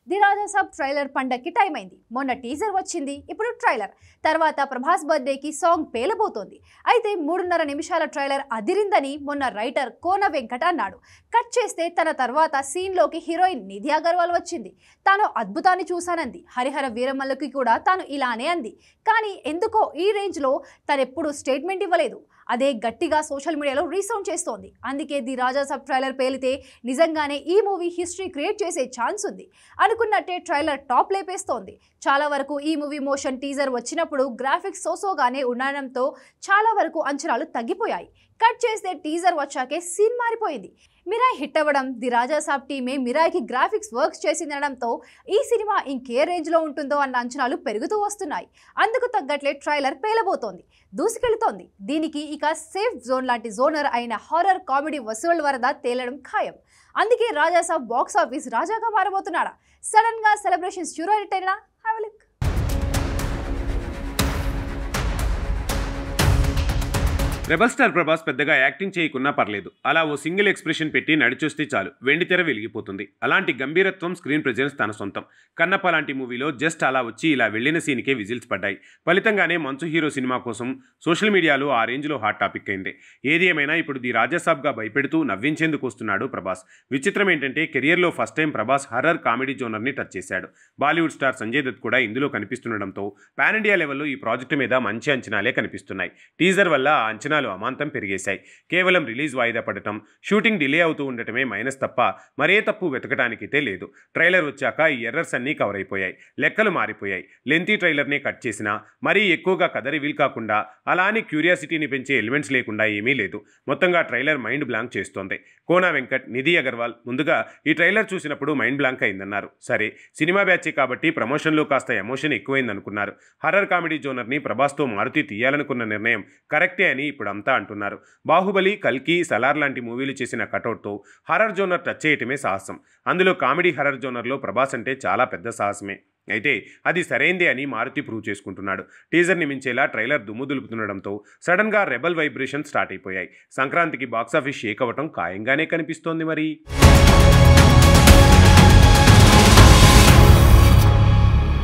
The Raja Saab trailer పండక్కి time అయింది. మొన్న టీజర్ వచ్చింది, ఇప్పుడు ట్రైలర్. తర్వాత ప్రభాస్ బర్త్డేకి సాంగ్ పేలబోతోంది. అయితే 3.5 నిమిషాల ట్రైలర్ అదిరిందని మొన్న రైటర్ కోన వెంకట అన్నాడు. కట్ చేస్తే తన తర్వాత సీన్లోకి హీరోయిన్ నిధి అగర్వాల్ వచ్చింది. తాను అద్భుతాన్ని చూశానంది. హరిహర వీరమల్లకి కూడా తాను ఇలానే అంది. కానీ ఎందుకో ఈ రేంజ్లో తనెప్పుడు స్టేట్మెంట్ ఇవ్వలేదు. అదే గట్టిగా సోషల్ మీడియాలో రీసౌండ్ చేస్తోంది. అందుకే ది రాజా సాబ్ ట్రైలర్ పేలితే నిజంగానే ఈ మూవీ హిస్టరీ క్రియేట్ చేసే ఛాన్స్ ఉంది. అనుకున్నట్టే ట్రైలర్ టాప్ లేపేస్తోంది. చాలా వరకు ఈ మూవీ మోషన్ టీజర్ వచ్చినప్పుడు గ్రాఫిక్స్ సోసోగానే ఉండడంతో చాలా వరకు అంచనాలు తగ్గిపోయాయి. కట్ చేస్తే టీజర్ వచ్చాకే సీన్ మారిపోయింది. మిరాయ్ హిట్ అవ్వడం, ది రాజా సాబ్ టీమే మిరాయ్కి గ్రాఫిక్స్ వర్క్స్ చేసిందనడంతో ఈ సినిమా ఇంకే రేంజ్లో ఉంటుందో అన్న అంచనాలు పెరుగుతూ వస్తున్నాయి. అందుకు తగ్గట్లే ట్రైలర్ పేలబోతోంది, దూసుకెళ్తోంది. దీనికి ఇక సేఫ్ జోన్ లాంటి జోనర్ అయిన హారర్ కామెడీ వసూళ్ల వరద తేలడం ఖాయం. అందుకే రాజా సాబ్ బాక్స్ ఆఫీస్ రాజాగా మారబోతున్నాడా? సడన్ గా సెలబ్రేషన్స్ షురూ అయినట్టేనా? Have a look. Rebel star Prabhas పెద్దగా యాక్టింగ్ చేయకున్నా పర్లేదు. అలా ఓ సింగిల్ ఎక్స్ప్రెషన్ పెట్టి నడిచొస్తే చాలు, వెండితెర వెలిగిపోతుంది. అలాంటి గంభీరత్వం, స్క్రీన్ ప్రెజెన్స్ తన సొంతం. కన్నప్ప లాంటి మూవీలో జస్ట్ అలా వచ్చి ఇలా వెళ్లిన సీన్కే విజిల్స్ పడ్డాయి. ఫలితంగానే మంచు హీరో సినిమా కోసం సోషల్ మీడియాలో ఆ రేంజ్లో హాట్ టాపిక్ అయింది. ఏది ఏమైనా ఇప్పుడు ది రాజాసాబ్గా భయపెడుతూ నవ్వించేందుకు వస్తున్నాడు ప్రభాస్. విచిత్రం ఏంటంటే కెరియర్లో first time Prabhas horror comedy జోనర్ని టచ్ చేశాడు. బాలీవుడ్ స్టార్ సంజయ్ దత్ కూడా ఇందులో కనిపిస్తుండడంతో పాన్ ఇండియా లెవెల్లో ఈ ప్రాజెక్టు మీద మంచి అంచనాలే కనిపిస్తున్నాయి. టీజర్ వల్ల ఆ అంచనాలు అమాంతం పెరిగేశాయి. కేవలం రిలీజ్ వాయిదా పడటం, షూటింగ్ డిలే అవుతూ ఉండటమే మైనస్ తప్ప మరే తప్పు వెతకడానికైతే లేదు. ట్రైలర్ వచ్చాక ఈ ఎర్రర్స్ అన్నీ కవర్ అయిపోయాయి. లెక్కలు మారిపోయాయి. లెంతీ ట్రైలర్నే కట్ చేసినా మరీ ఎక్కువగా కథ రివీల్ కాకుండా, అలా అని క్యూరియాసిటీని పెంచే ఎలిమెంట్స్ లేకుండా ఏమీ లేదు. మొత్తంగా ట్రైలర్ మైండ్ బ్లాంక్ చేస్తోంది. కోనా వెంకట్, నిధి అగర్వాల్ ముందుగా ఈ ట్రైలర్ చూసినప్పుడు మైండ్ బ్లాంక్ అయిందన్నారు. సరే, సినిమా బ్యాచే కాబట్టి ప్రమోషన్లో కాస్త ఎమోషన్ ఎక్కువైందనుకున్నారు. హర్రర్ కామెడీ జోనర్ని ప్రభాస్తో మారుతి తీయాలనుకున్న నిర్ణయం కరెక్టే అని ఇప్పుడు అంతా అంటున్నారు. బాహుబలి, కల్కి, సలార్ లాంటి మూవీలు చేసిన కటౌట్తో హర్రర్ జోనర్ టచ్ చేయటమే సాహసం. అందులో కామెడీ హర్రర్ జోనర్లో ప్రభాస్ అంటే చాలా పెద్ద సాహసమే. అయితే అది సరైందే అని మారుతి ప్రూవ్ చేసుకుంటున్నాడు. టీజర్ని మించేలా ట్రైలర్ దుమ్ము దులుపుతుండడంతో సడన్గా రెబల్ వైబ్రేషన్ స్టార్ట్ అయిపోయాయి. సంక్రాంతికి బాక్సాఫీస్ షేక్ అవ్వటం ఖాయంగానే కనిపిస్తోంది మరి.